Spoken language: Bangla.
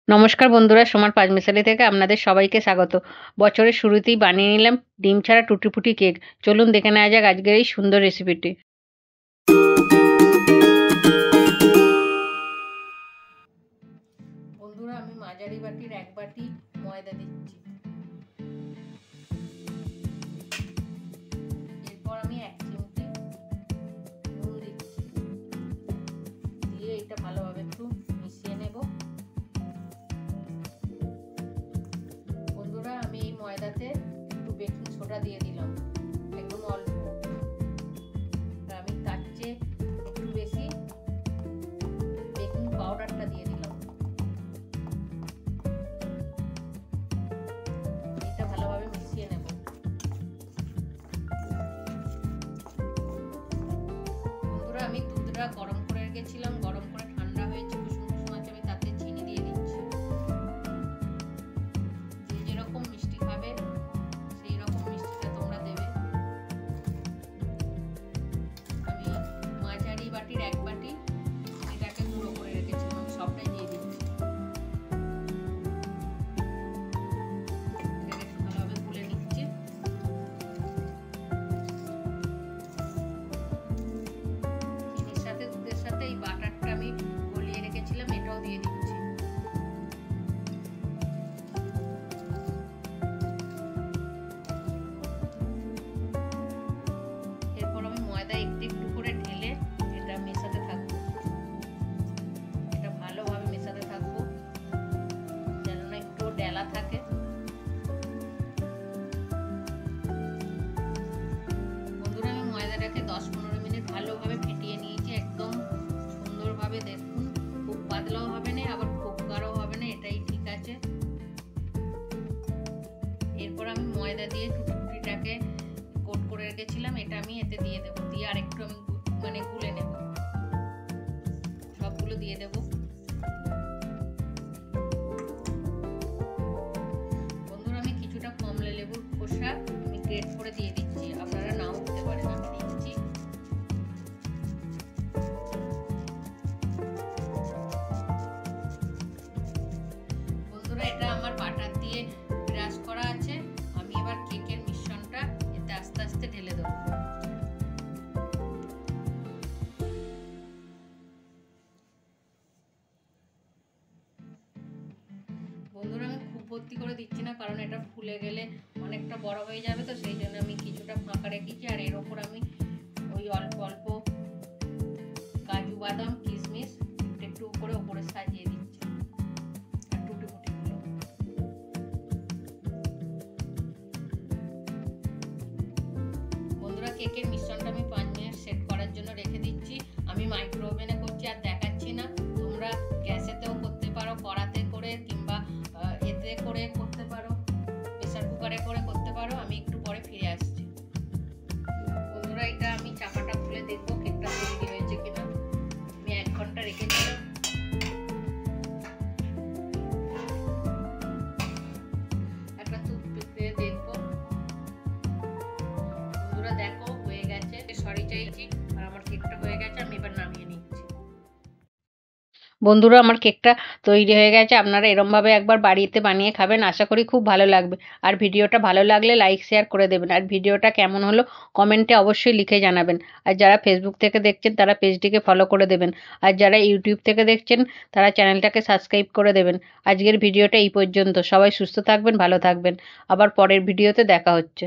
নমস্কার বন্ধুরা, সোমার পাঁচমিশালি থেকে আপনাদের সবাইকে স্বাগত। বছরের শুরুতেই বানিয়ে নিলাম ডিম ছাড়া টুটিফুটি কেক। চলুন দেখে নেওয়া যাক আজকের এই সুন্দর রেসিপিটি। বন্ধুরা, আমি মাঝারি বাটির 1 বাটি ময়দা দিচ্ছি। এরপর আমি 1 চিমটি নুন দিচ্ছি, দিয়ে এটা ভালোভাবে একটু মিশিয়ে নেব। বন্ধুরা, আমি এই ময়দাতে একটু বেকিং সোডা দিয়ে দিলাম, একদম অল্প। আমি তার চেয়ে একটু বেশি বেকিং পাউডারটা দিয়ে দিলাম। এটা ভালোভাবে মিশিয়ে নেব। বন্ধুরা, আমি দুধটা গরম করে রেখেছিলাম, গরম করে ঠান্ডা হয়েছে, কুসুম কুসুম আছে। আমি তাতে চিনি দিয়ে দিচ্ছি। যে যেরকম মিষ্টি খাবে সেই রকম মিষ্টিটা তোমরা দেবে। আমি মাঝারি বাটির 1 বাটি এটাকে গুঁড়ো করে রেখেছিলাম, সবটাই দিয়ে দিচ্ছি। এটাকে ভালোভাবে গুলে নিচ্ছি। চিনির সাথে দুধের সাথে এই বাটারটা আমি গলিয়ে রেখেছিলাম, এটাও দিয়ে দিচ্ছি। এরপর আমি ময়দা একটু একটু করে ঢেলে এটা মেশাতে থাকবো। এটা ভালোভাবে মেশাতে থাকবো যেন না একটু ডেলা থাকে। বন্ধুরা, আমি ময়দাটাকে 10-15 মিনিট ভালোভাবে ফেটিয়ে নিয়েছি, একদম সুন্দরভাবে। দেখুন, খুব পাতলাও হবে না আবার খুব গাঢ়ও হবে না, এটাই ঠিক আছে। এরপর আমি ময়দা দিয়ে টুটিটাকে কোট করে রেখেছিলাম, এটা আমি এতে দিয়ে দেবো। দিয়ে আর একটু আমি গুলে নেব, সবগুলো দিয়ে দেব। বন্ধুরা, আমি কিছুটা কমলা লেবুর খোসা আমি গ্রেট করে দিয়ে দিচ্ছি, আপনারা নাও দিতে পারেন, আমি দিচ্ছি। বন্ধুরা, এটা আমার বাটার দিয়ে ব্রাশ করা আছে। আমি এবার কেকের মিশ্রণটা এতে আস্তে আস্তে ঢেলে দেবো। বন্ধুরা, আমি খুব ভর্তি করে দিচ্ছি না, কারণ এটা ফুলে গেলে অনেকটা বড় হয়ে যাবে, তো সেই জন্য আমি কিছুটা ফাঁকা রেখেছি। আর এর ওপর আমি ওই অল্প অল্প কাজু বাদাম কিশমিশ একটু করে ওপরে সাজিয়ে দিচ্ছি, আর টুটি ফুটিগুলো। বন্ধুরা, কেকের মিশ্রণটা আমি 5 মিনিট সেট করার জন্য রেখে দিচ্ছি। আমি মাইক্রো ওভেনে করছি আর দেখাচ্ছি না। তোমরা গ্যাসেতেও করতে পারো, কড়াতে করে, কিংবা এতে করে করতে পারো, প্রেসার কুকারে করে করতে পারো। আমি একটু পরে ফিরে আসছি। বন্ধুরা, এটা আমি চাপাটা খুলে দেখবো কেকটা তৈরি হয়েছে কিনা। আমি 1 ঘন্টা রেখেছিলাম। একটা টুথপিক দিয়ে দেখবো। বন্ধুরা, দেখো হয়ে গেছে। সরি চাইছি, আর আমার কেকটা হয়ে গেছে। আমি এবার নামিয়ে নিচ্ছি। বন্ধুরা, আমার কেকটা তৈরি হয়ে গেছে। আপনারা এরমভাবে একবার বাড়িতে বানিয়ে খাবেন, আশা করি খুব ভালো লাগবে। আর ভিডিওটা ভালো লাগলে লাইক শেয়ার করে দেবেন। আর ভিডিওটা কেমন হলো কমেন্টে অবশ্যই লিখে জানাবেন। আর যারা ফেসবুক থেকে দেখছেন তারা পেজটিকে ফলো করে দেবেন। আর যারা ইউটিউব থেকে দেখছেন তারা চ্যানেলটাকে সাবস্ক্রাইব করে দেবেন। আজকের ভিডিওটা এই পর্যন্ত। সবাই সুস্থ থাকবেন, ভালো থাকবেন। আবার পরের ভিডিওতে দেখা হচ্ছে।